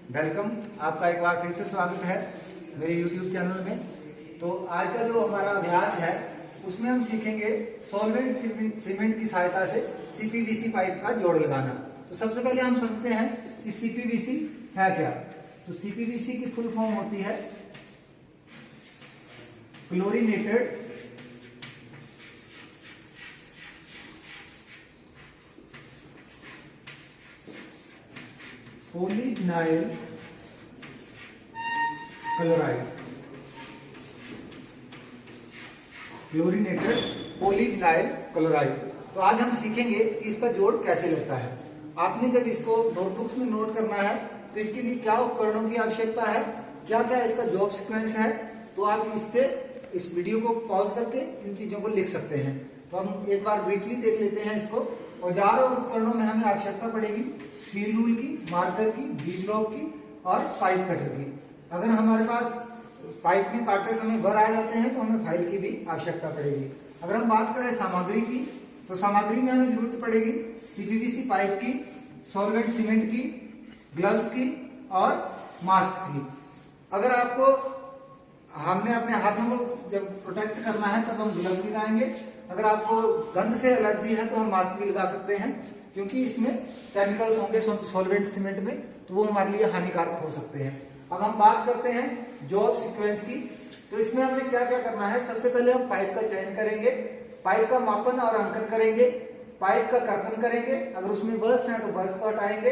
Welcome. आपका एक बार फिर से स्वागत है मेरे YouTube चैनल में। तो आज का जो हमारा अभ्यास है उसमें हम सीखेंगे सॉल्वेंट सीमेंट की सहायता से CPVC पाइप का जोड़ लगाना। तो सबसे पहले हम समझते हैं कि CPVC है क्या। तो CPVC की फुल फॉर्म होती है chlorinated polyvinyl chloride, chlorinated polyvinyl chloride. तो आज हम सीखेंगे कि इसका जोड़ कैसे लगता है। आपने जब इसको नोटबुक्स में नोट करना है तो इसके लिए क्या उपकरणों की आवश्यकता है, क्या क्या इसका जॉब सीक्वेंस है, तो आप इससे इस वीडियो को पॉज करके इन चीजों को लिख सकते हैं। तो हम एक बार ब्रीफली देख लेते हैं इसको। औजार और उपकरणों में हमें आवश्यकता पड़ेगी स्टील रूल की, मार्कर की, वी ब्लॉक की और पाइप कटर की। अगर हमारे पास पाइप में काटते समय बर आ जाते हैं तो हमें फाइल की भी आवश्यकता पड़ेगी। अगर हम बात करें सामग्री की तो सामग्री में हमें जरूरत पड़ेगी CPVC पाइप की, सॉल्वेंट सीमेंट की, ग्लव्स की और मास्क की। अगर आपको हमने अपने हाथों को जब प्रोटेक्ट करना है तब हम ग्लव्स लगाएंगे। अगर आपको गंध से एलर्जी है तो हम मास्क भी लगा सकते हैं, क्योंकि इसमें केमिकल्स होंगे सॉल्वेंट सीमेंट में, तो वो हमारे लिए हानिकारक हो सकते हैं। अब हम बात करते हैं जॉब सीक्वेंस की। तो इसमें हमें क्या क्या करना है। सबसे पहले हम पाइप का चयन करेंगे, पाइप का मापन और अंकन करेंगे, पाइप का कर्तन करेंगे, अगर उसमें बर्स है तो बर्स को हटाएंगे,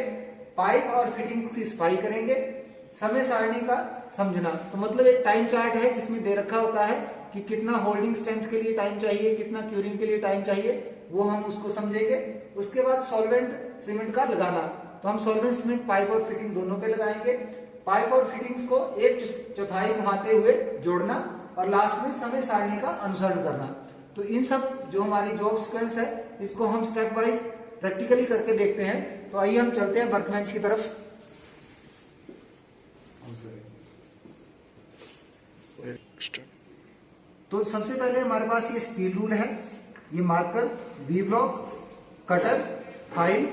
पाइप और फिटिंग की सफाई करेंगे, समय सारणी का समझना। तो मतलब एक टाइम चार्ट है जिसमें दे रखा होता है कि कितना होल्डिंग स्ट्रेंथ के लिए टाइम चाहिए, कितना क्यूरिंग के लिए टाइम चाहिए, वो हम उसको समझेंगे। उसके बाद सॉल्वेंट सीमेंट का लगाना, तो हम सॉल्वेंट सीमेंट पाइप और फिटिंग दोनों पे लगाएंगे। पाइप और फिटिंग्स को 1/4 घुमाते हुए जोड़ना और लास्ट में समय सारणी का अनुसरण करना। तो इन सब जो हमारी जॉब सीक्वेंस है इसको हम स्टेप वाइज प्रैक्टिकली करके देखते हैं। तो आइए हम चलते हैं वर्कबेंच की तरफ। तो सबसे पहले हमारे पास ये स्टील रूल है, ये marker, V block, cutter, file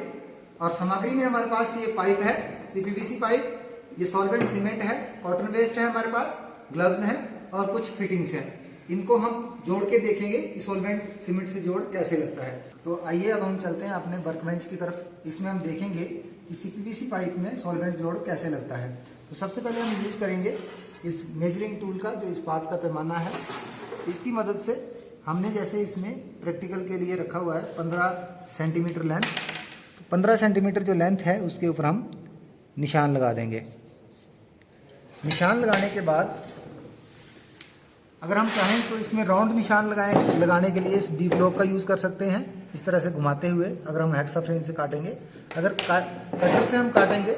और सामग्री में हमारे पास ये पाइप है CPVC पाइप, ये सॉल्वेंट सीमेंट है, कॉटन वेस्ट है हमारे पास, ग्लव्स हैं और कुछ फिटिंग्स हैं। इनको हम जोड़ के देखेंगे कि सॉल्वेंट सीमेंट से जोड़ कैसे लगता है। तो आइए अब हम चलते हैं अपने वर्कबेंच की तरफ। इसमें हम देखेंगे कि CPVC पाइप में सॉल्वेंट जोड़ कैसे लगता है। तो सबसे पहले हम यूज करेंगे इस मेजरिंग टूल का, जो इस्पात का पैमाना है। इसकी मदद से हमने जैसे इसमें प्रैक्टिकल के लिए रखा हुआ है 15 सेंटीमीटर लेंथ, 15 सेंटीमीटर जो लेंथ है उसके ऊपर हम निशान लगा देंगे। निशान लगाने के बाद अगर हम चाहें तो इसमें राउंड निशान लगाने के लिए इस वी ब्लॉक का यूज़ कर सकते हैं, इस तरह से घुमाते हुए। अगर हम हेक्सा फ्रेम से काटेंगे, अगर कटर से हम काटेंगे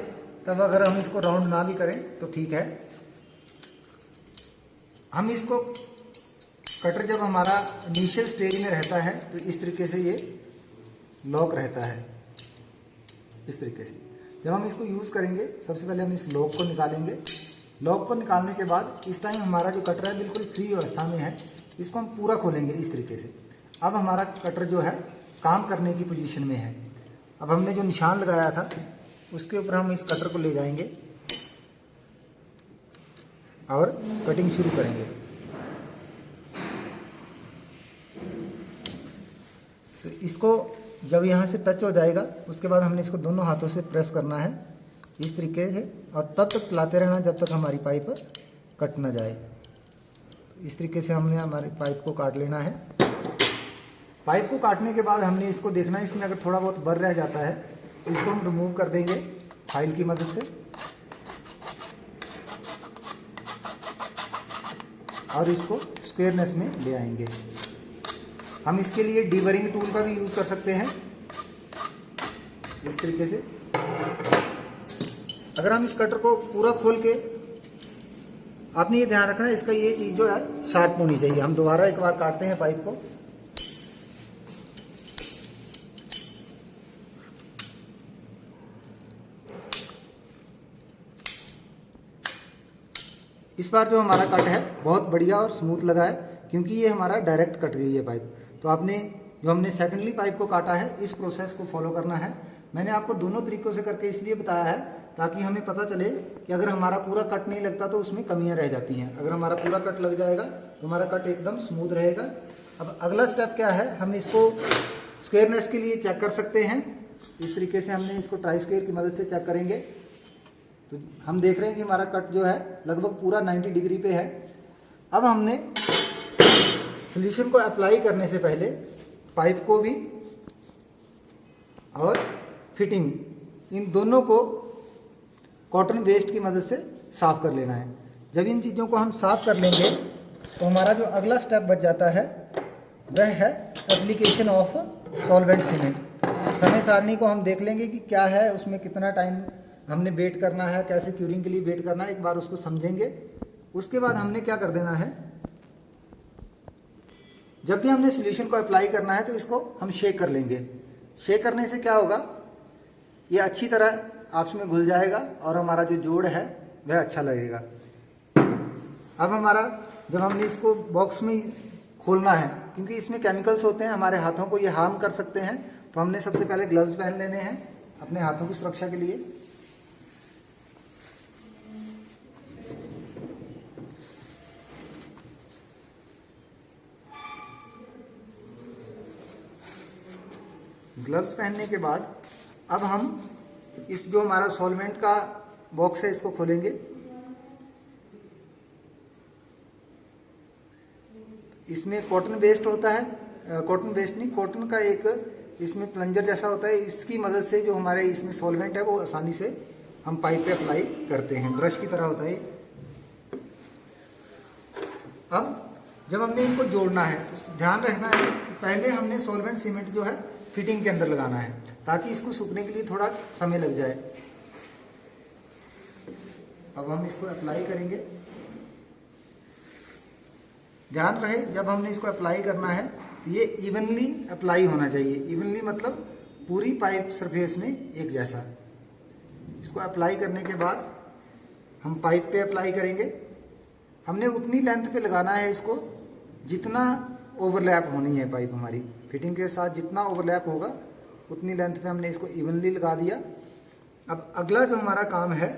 तब अगर हम इसको राउंड ना भी करें तो ठीक है। हम इसको कटर जब हमारा इनिशियल स्टेज में रहता है तो इस तरीके से ये लॉक रहता है, इस तरीके से। जब हम इसको यूज़ करेंगे सबसे पहले हम इस लॉक को निकालेंगे। लॉक को निकालने के बाद इस टाइम हमारा जो कटर है बिल्कुल फ्री अवस्था में है, इसको हम पूरा खोलेंगे इस तरीके से। अब हमारा कटर जो है काम करने की पोजीशन में है। अब हमने जो निशान लगाया था उसके ऊपर हम इस कटर को ले जाएंगे और कटिंग शुरू करेंगे। तो इसको जब यहाँ से टच हो जाएगा उसके बाद हमने इसको दोनों हाथों से प्रेस करना है इस तरीके से, और तब तक चलाते रहना जब तक हमारी पाइप कट ना जाए। तो इस तरीके से हमने हमारी पाइप को काट लेना है। पाइप को काटने के बाद हमने इसको देखना है, इसमें अगर थोड़ा बहुत बर रह जाता है तो इसको हम रिमूव कर देंगे फाइल की मदद से, और इसको स्क्वायरनेस में ले आएंगे। हम इसके लिए डीबरिंग टूल का भी यूज़ कर सकते हैं इस तरीके से। अगर हम इस कटर को पूरा खोल के, आपने ये ध्यान रखना है इसका ये चीज़ जो है शार्प होनी चाहिए। हम दोबारा एक बार काटते हैं पाइप को। इस बार जो हमारा कट है बहुत बढ़िया और स्मूथ लगा है, क्योंकि ये हमारा डायरेक्ट कट गई है पाइप। तो आपने जो हमने सेकेंडली पाइप को काटा है इस प्रोसेस को फॉलो करना है। मैंने आपको दोनों तरीकों से करके इसलिए बताया है ताकि हमें पता चले कि अगर हमारा पूरा कट नहीं लगता तो उसमें कमियां रह जाती हैं। अगर हमारा पूरा कट लग जाएगा तो हमारा कट एकदम स्मूथ रहेगा। अब अगला स्टेप क्या है, हम इसको स्क्वायरनेस के लिए चेक कर सकते हैं। इस तरीके से हमने इसको ट्राई स्क्वायर की मदद से चेक करेंगे तो हम देख रहे हैं कि हमारा कट जो है लगभग पूरा 90 डिग्री पे है। अब हमने सॉल्यूशन को अप्लाई करने से पहले पाइप को भी और फिटिंग, इन दोनों को कॉटन वेस्ट की मदद से साफ़ कर लेना है। जब इन चीज़ों को हम साफ़ कर लेंगे तो हमारा जो अगला स्टेप बच जाता है वह है एप्लीकेशन ऑफ सॉल्वेंट सीमेंट। समय सारणी को हम देख लेंगे कि क्या है, उसमें कितना टाइम हमने वेट करना है, कैसे क्यूरिंग के लिए वेट करना है, एक बार उसको समझेंगे। उसके बाद हमने क्या कर देना है, जब भी हमने सॉल्यूशन को अप्लाई करना है तो इसको हम शेक कर लेंगे। शेक करने से क्या होगा, ये अच्छी तरह आपस में घुल जाएगा और हमारा जो जोड़ है वह अच्छा लगेगा। अब हमारा जब हमने इसको बॉक्स में खोलना है, क्योंकि इसमें केमिकल्स होते हैं, हमारे हाथों को ये हार्म कर सकते हैं, तो हमने सबसे पहले ग्लव्स पहन लेने हैं अपने हाथों की सुरक्षा के लिए। ग्लव्स पहनने के बाद अब हम इस जो हमारा सॉल्वेंट का बॉक्स है इसको खोलेंगे। इसमें कॉटन वेस्ट होता है, कॉटन वेस्ट नहीं, कॉटन का एक इसमें प्लंजर जैसा होता है, इसकी मदद से जो हमारे इसमें सॉल्वेंट है वो आसानी से हम पाइप पे अप्लाई करते हैं। ब्रश की तरह होता है। अब जब हमने इनको जोड़ना है तो ध्यान रखना है, पहले हमने सॉल्वेंट सीमेंट जो है फिटिंग के अंदर लगाना है ताकि इसको सूखने के लिए थोड़ा समय लग जाए। अब हम इसको अप्लाई करेंगे। ध्यान रहे जब हमने इसको अप्लाई करना है तो ये इवनली अप्लाई होना चाहिए। इवनली मतलब पूरी पाइप सरफेस में एक जैसा। इसको अप्लाई करने के बाद हम पाइप पे अप्लाई करेंगे। हमने उतनी लेंथ पे लगाना है इसको जितना ओवरलैप होनी है पाइप हमारी फिटिंग के साथ, जितना ओवरलैप होगा उतनी लेंथ पे हमने इसको इवनली लगा दिया। अब अगला जो हमारा काम है,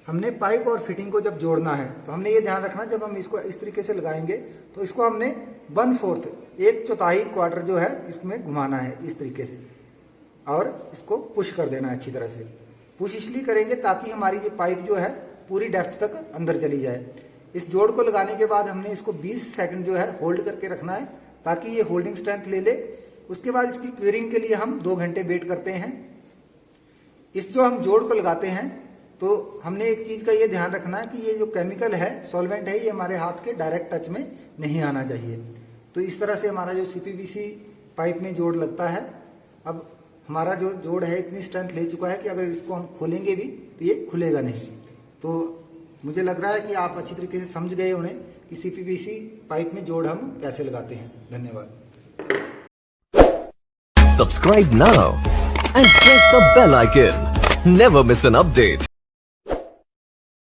हमने पाइप और फिटिंग को जब जोड़ना है तो हमने ये ध्यान रखना, जब हम इसको इस तरीके से लगाएंगे तो इसको हमने 1/4 एक चौथाई क्वार्टर जो है इसमें घुमाना है इस तरीके से, और इसको पुश कर देना है अच्छी तरह से। पुश इसलिए करेंगे ताकि हमारी ये पाइप जो है पूरी डेप्थ तक अंदर चली जाए। इस जोड़ को लगाने के बाद हमने इसको 20 सेकंड जो है होल्ड करके रखना है ताकि ये होल्डिंग स्ट्रेंथ ले ले। उसके बाद इसकी क्यूरिंग के लिए हम 2 घंटे वेट करते हैं। इस जो हम जोड़ को लगाते हैं तो हमने एक चीज का ये ध्यान रखना है कि ये जो केमिकल है, सॉल्वेंट है, ये हमारे हाथ के डायरेक्ट टच में नहीं आना चाहिए। तो इस तरह से हमारा जो CPVC पाइप में जोड़ लगता है। अब हमारा जो जोड़ है इतनी स्ट्रेंथ ले चुका है कि अगर इसको हम खोलेंगे भी तो ये खुलेगा नहीं। तो मुझे लग रहा है कि आप अच्छी तरीके से समझ गए उन्हें कि CPVC पाइप में जोड़ हम कैसे लगाते हैं। धन्यवाद। Subscribe now and press the bell icon. Never miss an update.